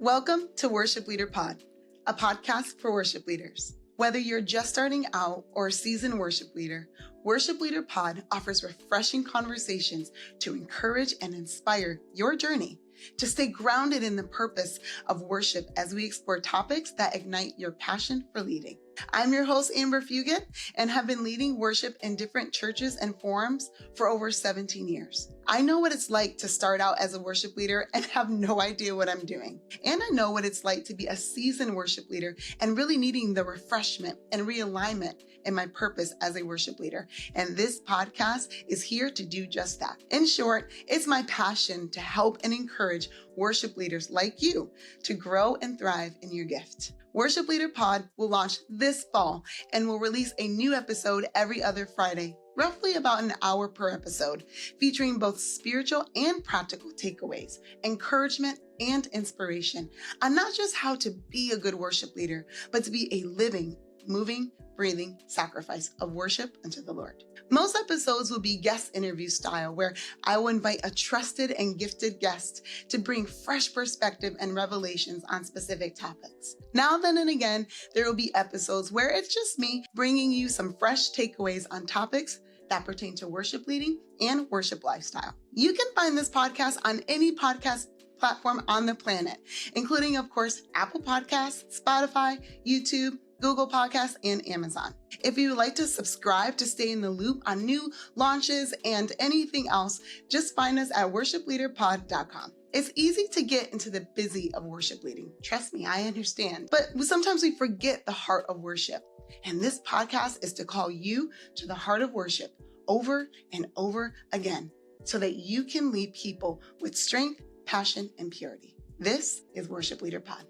Welcome to Worship Leader Pod, a podcast for worship leaders. Whether you're just starting out or a seasoned worship leader, Worship Leader Pod offers refreshing conversations to encourage and inspire your journey to stay grounded in the purpose of worship as we explore topics that ignite your passion for leading. I'm your host, Amber Fugit, and have been leading worship in different churches and forums for over 17 years. I know what it's like to start out as a worship leader and have no idea what I'm doing. And I know what it's like to be a seasoned worship leader and really needing the refreshment and realignment in my purpose as a worship leader. And this podcast is here to do just that. In short, it's my passion to help and encourage worship leaders like you to grow and thrive in your gift. Worship Leader Pod will launch this fall and will release a new episode every other Friday, roughly about an hour per episode, featuring both spiritual and practical takeaways, encouragement, and inspiration on not just how to be a good worship leader, but to be a living, moving, breathing sacrifice of worship unto the Lord. Most episodes will be guest interview style, where I will invite a trusted and gifted guest to bring fresh perspective and revelations on specific topics. Now, then, and again, there will be episodes where it's just me bringing you some fresh takeaways on topics that pertain to worship leading and worship lifestyle. You can find this podcast on any podcast platform on the planet, including, of course, Apple Podcasts, Spotify, YouTube, Google Podcasts, and Amazon. If you would like to subscribe to stay in the loop on new launches and anything else, just find us at worshipleaderpod.com. It's easy to get into the busy of worship leading. Trust me, I understand. But sometimes we forget the heart of worship. And this podcast is to call you to the heart of worship over and over again so that you can lead people with strength, passion, and purity. This is Worship Leader Pod.